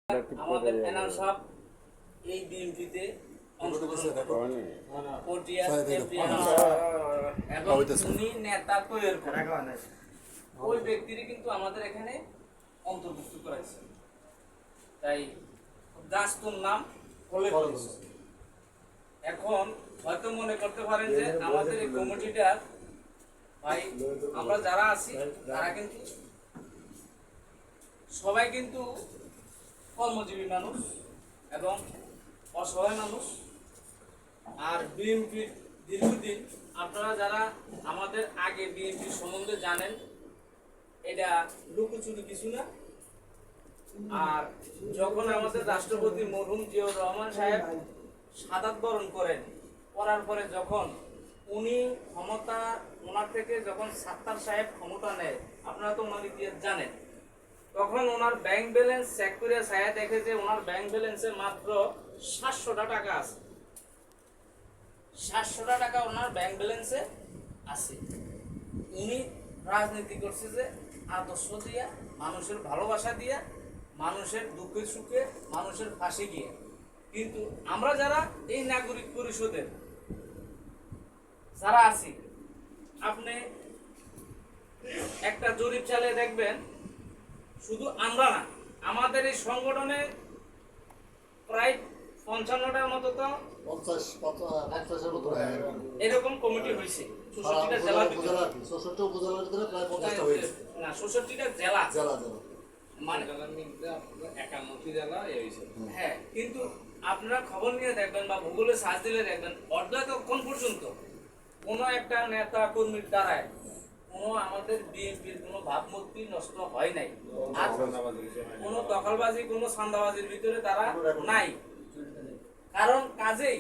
আমাদের এনাম সাহেব এই বিএনপিতে এবং উনি নেতা তৈরি করেন ওই ব্যক্তিরই কিন্তু আমাদের এখানে অন্তর্ভুক্ত করেছে। তাই দাস্তুর নাম বলে এখন হয়তো মনে করতে পারেন যে আমাদের এই কমিটিটা ভাই আমরা যারা আছি তারা কিন্তু সবাই কিন্তু কর্মজীবী মানুষ এবং অসহায় মানুষ। আর বিএনপির দীর্ঘদিন আপনারা যারা আমাদের আগে বিএনপির সম্বন্ধে জানেন, এটা লুকোচুরি কিছু না। আর যখন আমাদের রাষ্ট্রপতি মরহুম জিয়াউর রহমান সাহেব শাহাদাত বরণ করার পরে যখন উনি ক্ষমতা ওনার থেকে যখন সাত্তার সাহেব ক্ষমতা নেয়, আপনারা তো ওনার ইতিহাস জানেন, তখন ওনার ব্যাংক ব্যালেন্স চেক করে ছায়া দেখে যে ওনার ব্যাংক ব্যালেন্সে মাত্র 700টা টাকা আছে। 700টা টাকা ওনার ব্যাংক ব্যালেন্সে আছে। উনি রাজনীতি করছে যে আদর্শ দিয়া, মানুষের ভালোবাসা দিয়া, মানুষের দুঃখে সুখে, মানুষের পাশে গিয়ে। কিন্তু আমরা যারা এই নাগরিক পরিষদের যারা আছি, আপনি একটা জরিপ চালিয়ে দেখবেন, শুধু আমরা না, আমাদের এই সংগঠনে প্রায় 55টার মতো তো 50-50 মতো এরকম কমিটি হয়েছে 64টা জেলার ভিতরে। 66টা উপজেলার ভিতরে প্রায় 50টা হয়েছে না, 66টা জেলা জেলা মানে 51টি জেলা হয়েছে। হ্যাঁ, কিন্তু আপনারা খবর নিয়ে দেখবেন বা গুগলে সার্চ দিলে দেখবেন, অর্ধেকক্ষণ পর্যন্ত কোনো একটা নেতা কর্মীর দ্বারায় কোনো আমাদের বিএনপির কোনো ভাবমূর্তি নষ্ট হয় নাই। আর কোনো দখলবাজি, কোনো চাঁদাবাজির ভিতরে তারা নাই। কারণ কাজেই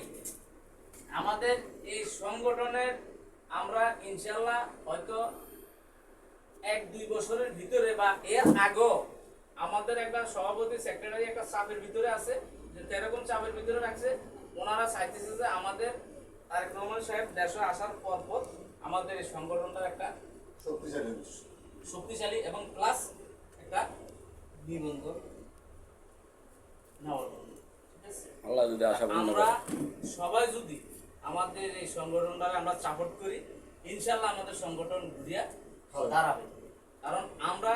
আমাদের এই সংগঠনের আমরা ইনশাল্লাহ হয়তো 1-2 বছরের ভিতরে বা এর আগেও আমাদের একটা সভাপতি সেক্রেটারি একটা চাপের ভিতরে আছে, যে এরকম চাপের ভিতরে রাখছে। ওনারা চাইতেছে যে আমাদের তারেক রহমান সাহেব দেশে আসার পর আমাদের এই সংগঠনটার একটা শক্তিশালী এবং প্লাস একটা নিবন্ধন আমরা সবাই যদি আমাদের এই সংগঠনটা আমরা সাপোর্ট করি, ইনশাল্লাহ আমাদের সংগঠন ঘুরিয়া দাঁড়াবে। কারণ আমরা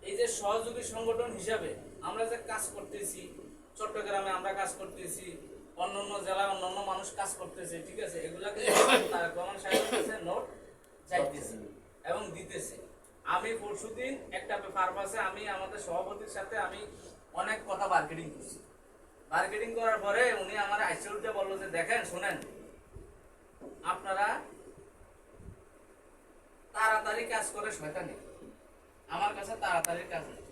এই যে সহযোগী সংগঠন হিসাবে আমরা যে কাজ করতেছি, চট্টগ্রামে আমরা কাজ করতেছি, অন্যান্য জেলায় অন্যান্য মানুষ কাজ করতেছে, ঠিক আছে, এগুলাকে তারেক রহমান সাহেবের কাছে নোট চাইতেছে এবং দিতেছে। আমি পরশুদিন একটা পারপাসে আমি আমাদের সভাপতির সাথে আমি অনেক কথা মার্কেটিং করছি। মার্কেটিং করার পরে উনি আমার আইসিউতে বললো যে দেখেন, শোনেন, আপনারা তাড়াতাড়ি কাজ করে শয়তানি, আমার কাছে তাড়াতাড়ি কাজ নেই।